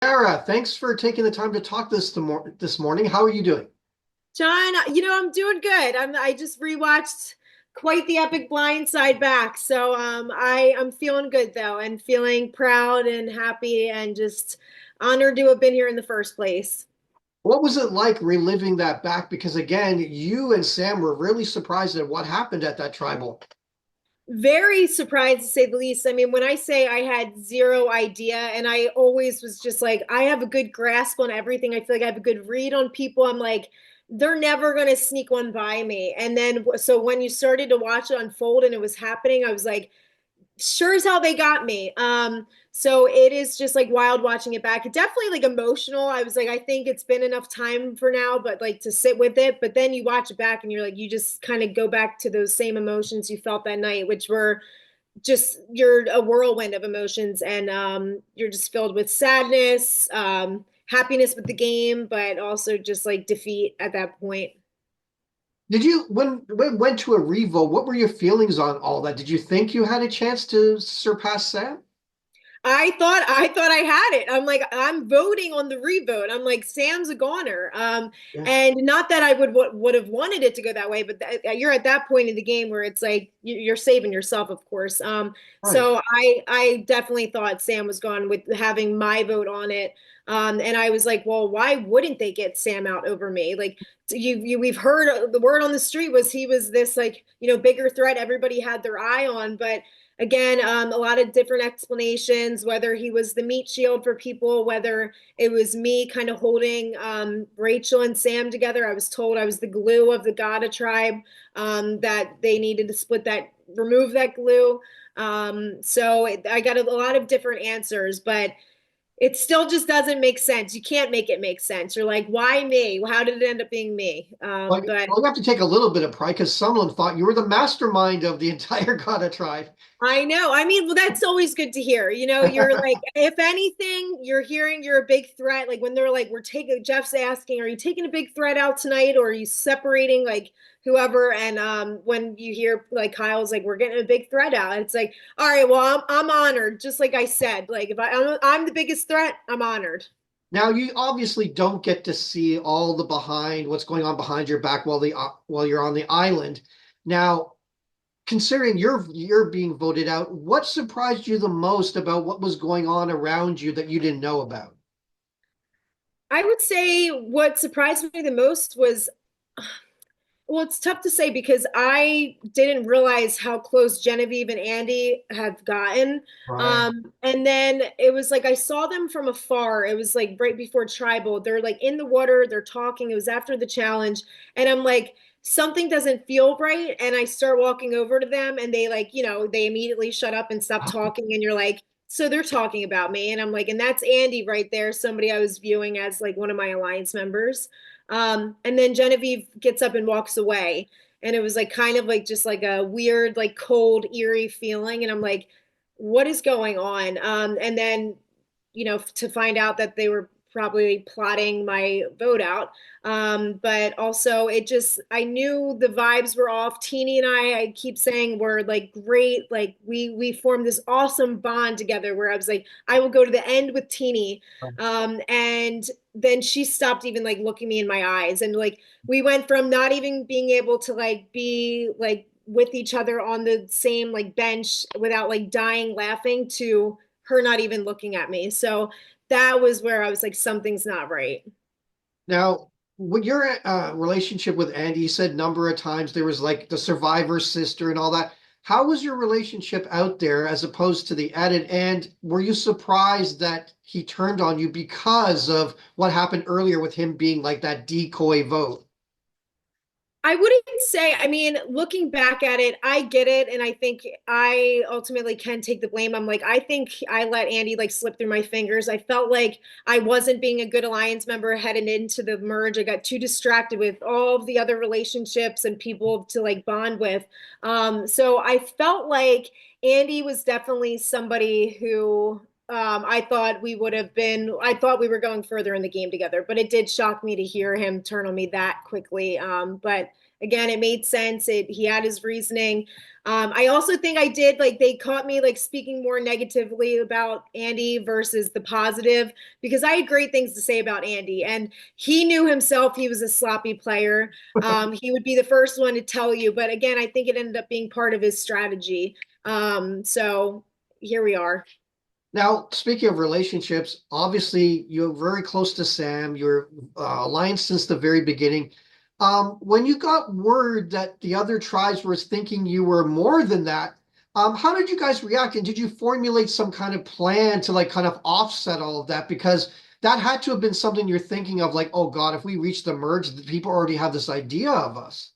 Sarah, thanks for taking the time to talk this morning. How are you doing? John, I'm doing good. I just rewatched quite the epic Blind Side back. So I'm feeling good though, and feeling proud and happy and just honored to have been here in the first place. What was it like reliving that back? Because again, you and Sam were really surprised at what happened at that tribal. Very surprised to say the least. I mean, when I say I had zero idea, and I always was just like, I have a good grasp on everything. I feel like I have a good read on people. I'm like, they're never going to sneak one by me. And then, so when you started to watch it unfold and it was happening, I was like, sure as hell they got me. So it is just like wild watching it back. It definitely like emotional. I was like, I think it's been enough time for now, but like to sit with it. But then you watch it back and you're like, you just kind of go back to those same emotions you felt that night, which were just you're a whirlwind of emotions, and you're just filled with sadness, happiness with the game, but also just like defeat at that point. Did you, when went to a revo, what were your feelings on all that? Did you think you had a chance to surpass Sam? I thought I had it. I'm like, I'm voting on the revote. I'm like, Sam's a goner. Yeah. And not that I would have wanted it to go that way, but you're at that point in the game where it's like you're saving yourself, of course. Right. So I definitely thought Sam was gone with having my vote on it. And I was like, well, why wouldn't they get Sam out over me? Like we've heard the word on the street was he was this like bigger threat everybody had their eye on, but again, a lot of different explanations, whether he was the meat shield for people, whether it was me kind of holding Rachel and Sam together. I was told I was the glue of the Gada tribe, that they needed to remove that glue. I got a lot of different answers, but it still just doesn't make sense. You can't make it make sense. You're like, why me? How did it end up being me? But Well, you have to take a little bit of pride because someone thought you were the mastermind of the entire Gata tribe. I know. I mean, well, that's always good to hear. You're like, if anything, you're hearing you're a big threat. Like when they're like, Jeff's asking, are you taking a big threat out tonight, or are you separating like whoever? And when you hear like Kyle's like, we're getting a big threat out, it's like, all right, well, I'm honored. Just like I said, like if I'm the biggest threat, I'm honored. Now, you obviously don't get to see all the behind what's going on behind your back while you're on the island. Now, considering you're being voted out, what surprised you the most about what was going on around you that you didn't know about? I would say what surprised me the most was, well, it's tough to say because I didn't realize how close Genevieve and Andy have gotten. Right. And then it was like I saw them from afar. It was like right before tribal. They're like in the water, they're talking. It was after the challenge. And I'm like, something doesn't feel right. And I start walking over to them and they like, they immediately shut up and stop talking. And you're like, so they're talking about me. And I'm like, and that's Andy right there, somebody I was viewing as like one of my alliance members. And then Genevieve gets up and walks away. And it was like kind of like just like a weird, like cold, eerie feeling. And I'm like, what is going on? And then, to find out that they were probably plotting my vote out. But also I knew the vibes were off. Teeny and I keep saying we're like great. Like we formed this awesome bond together where I was like, I will go to the end with Teeny. And then she stopped even like looking me in my eyes. And like, we went from not even being able to like be like with each other on the same like bench without like dying laughing to her not even looking at me. So that was where I was like, something's not right. Now, with your relationship with Andy, you said a number of times there was like the survivor sister and all that. How was your relationship out there as opposed to the edit? And were you surprised that he turned on you because of what happened earlier with him being like that decoy vote? I wouldn't say, I mean, looking back at it, I get it. And I think I ultimately can take the blame. I'm like, I think I let Andy like slip through my fingers. I felt like I wasn't being a good alliance member heading into the merge. I got too distracted with all of the other relationships and people to like bond with. So I felt like Andy was definitely somebody who I thought we were going further in the game together, but it did shock me to hear him turn on me that quickly. But again, it made sense. He had his reasoning. I also think I did like they caught me like speaking more negatively about Andy versus the positive because I had great things to say about Andy, and he knew himself he was a sloppy player. He would be the first one to tell you, but again, I think it ended up being part of his strategy. So here we are. Now, speaking of relationships, obviously you're very close to Sam. You're aligned since the very beginning. When you got word that the other tribes were thinking you were more than that, how did you guys react? And did you formulate some kind of plan to like kind of offset all of that? Because that had to have been something you're thinking of, like, oh God, if we reach the merge, the people already have this idea of us.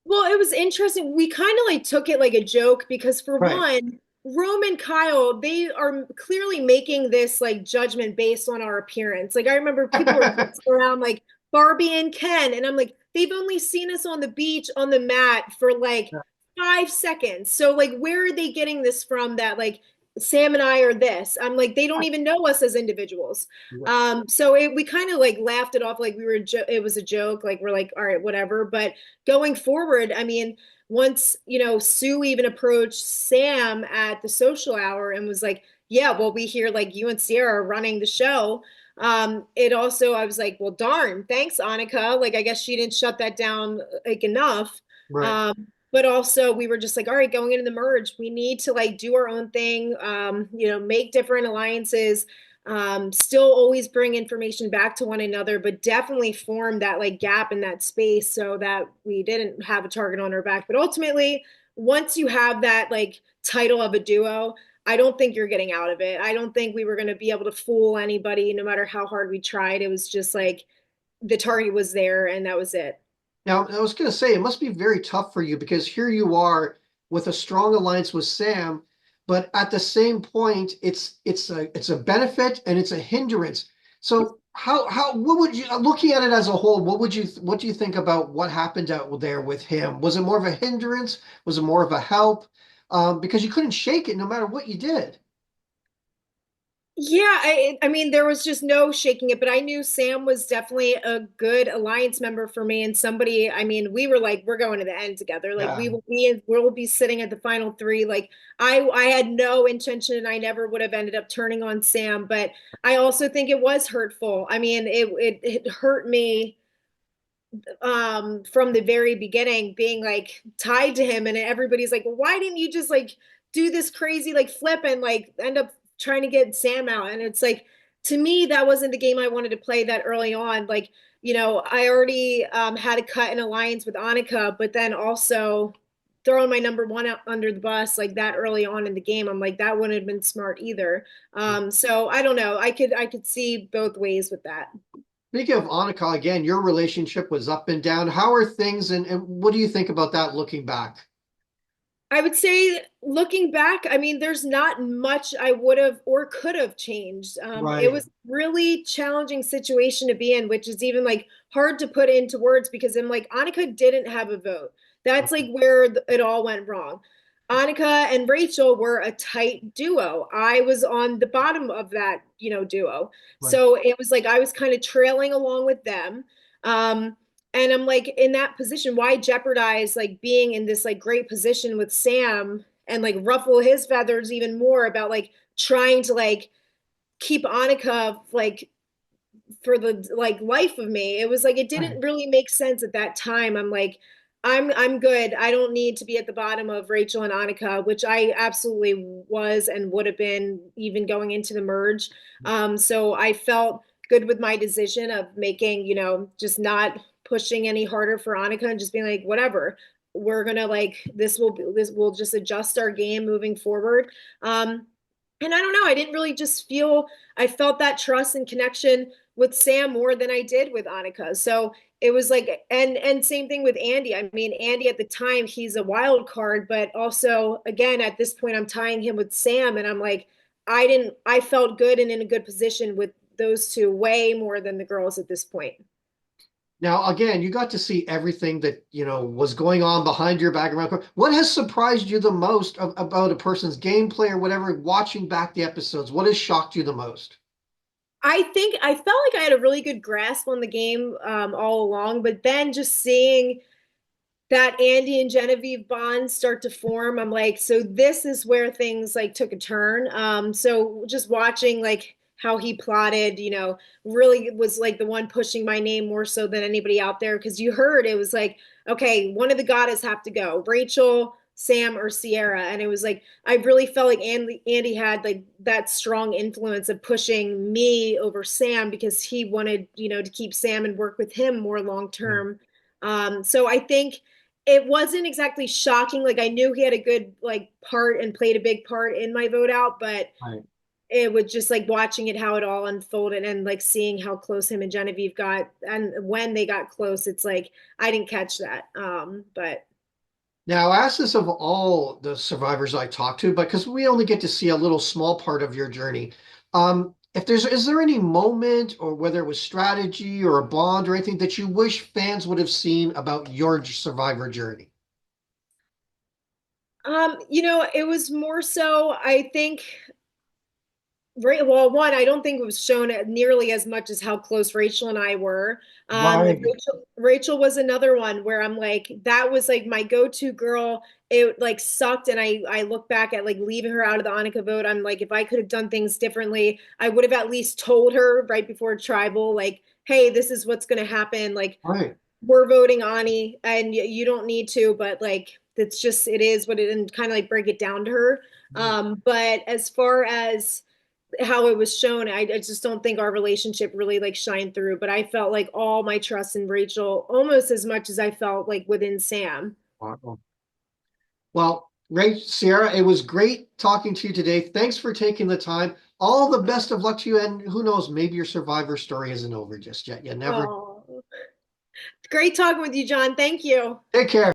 Well, it was interesting. We kind of like took it like a joke because for Right. one, Rome and Kyle, they are clearly making this like judgment based on our appearance. Like I remember people were around like Barbie and Ken, and I'm like, they've only seen us on the beach on the mat for like 5 seconds. So like where are they getting this from that like Sam and I are this? I'm like, they don't even know us as individuals. So we kind of like laughed it off like we were it was a joke, like we're like, all right, whatever. But going forward, I mean, once, Sue even approached Sam at the social hour and was like, yeah, well, we hear like you and Sierra are running the show. It also, I was like, well, darn, thanks, Anuka. Like, I guess she didn't shut that down like enough. Right. But also we were just like, all right, going into the merge, we need to like do our own thing, make different alliances, still always bring information back to one another, but definitely form that like gap in that space so that we didn't have a target on our back. But ultimately, once you have that like title of a duo, I don't think you're getting out of it. I don't think we were going to be able to fool anybody no matter how hard we tried. It was just like the target was there and that was it. Now, I was going to say it must be very tough for you because here you are with a strong alliance with Sam, but at the same point, it's a benefit and it's a hindrance. So how what would you, looking at it as a whole, what do you think about what happened out there with him? Was it more of a hindrance? Was it more of a help? Because you couldn't shake it no matter what you did. Yeah, I mean there was just no shaking it, but I knew Sam was definitely a good alliance member for me and somebody, I mean, we were like we're going to the end together. Like Yeah. we'll be sitting at the final three. Like I had no intention and I never would have ended up turning on Sam, but I also think it was hurtful. I mean, it hurt me from the very beginning being like tied to him and everybody's like, well, why didn't you just like do this crazy like flip and like end up trying to get Sam out? And it's like to me that wasn't the game I wanted to play that early on. Like, I already had to cut an alliance with Anuka, but then also throwing my number one out under the bus like that early on in the game, I'm like that wouldn't have been smart either. So I don't know, I could see both ways with that. Speaking of Annika, again, your relationship was up and down. How are things and what do you think about that looking back? I would say looking back, I mean, there's not much I would have or could have changed. It Right. was really challenging situation to be in, which is even like hard to put into words because I'm like, Annika didn't have a vote. That's like where it all went wrong. Annika and Rachel were a tight duo. I was on the bottom of that, duo. Right. So it was like I was kind of trailing along with them. Um, and I'm like in that position, why jeopardize like being in this like great position with Sam and like ruffle his feathers even more about like trying to like keep Annika like for the like life of me. It was like it Right. didn't really make sense at that time. I'm like, I'm good. I don't need to be at the bottom of Rachel and Annika, which I absolutely was and would have been even going into the merge. So I felt good with my decision of making, just not pushing any harder for Annika and just being like, whatever. We're gonna like this will just adjust our game moving forward. And I don't know, I didn't really just feel I felt that trust and connection with Sam more than I did with Annika. So it was like and same thing with Andy. I mean, Andy at the time, he's a wild card, but also again at this point I'm tying him with Sam and I'm like I felt good and in a good position with those two way more than the girls at this point. Now, again, you got to see everything that, was going on behind your back around. What has surprised you the most about a person's gameplay or whatever, watching back the episodes? What has shocked you the most? I think I felt like I had a really good grasp on the game all along, but then just seeing that Andy and Genevieve bond start to form, I'm like, so this is where things like took a turn. So just watching like how he plotted, really was like the one pushing my name more so than anybody out there. Cause you heard it was like, okay, one of the goddess have to go, Rachel, Sam, or Sierra. And it was like, I really felt like Andy had like that strong influence of pushing me over Sam because he wanted, to keep Sam and work with him more long Yeah. term. So I think it wasn't exactly shocking. Like I knew he had a good like part and played a big part in my vote out, but Right. it was just like watching it how it all unfolded and like seeing how close him and Genevieve got and when they got close, it's like I didn't catch that. But Now, I ask this of all the survivors I talk to, but because we only get to see a little small part of your journey. If is there any moment or whether it was strategy or a bond or anything that you wish fans would have seen about your survivor journey? it was more so I think right. Well, one, I don't think it was shown nearly as much as how close Rachel and I were. Right. Rachel was another one where I'm like, that was like my go-to girl. It like sucked, and I look back at like leaving her out of the Anuka vote. I'm like, if I could have done things differently, I would have at least told her right before tribal, like, hey, this is what's going to happen. Like, Right. we're voting Ani, and you don't need to, but like, it's just it is what it, and kind of like break it down to her. But as far as how it was shown, I just don't think our relationship really like shined through. But I felt like all my trust in Rachel almost as much as I felt like within Sam. Wow. Well, Ray, Sierra, it was great talking to you today. Thanks for taking the time. All the best of luck to you. And who knows, maybe your survivor story isn't over just yet. You never Oh, great talking with you, John. Thank you. take care.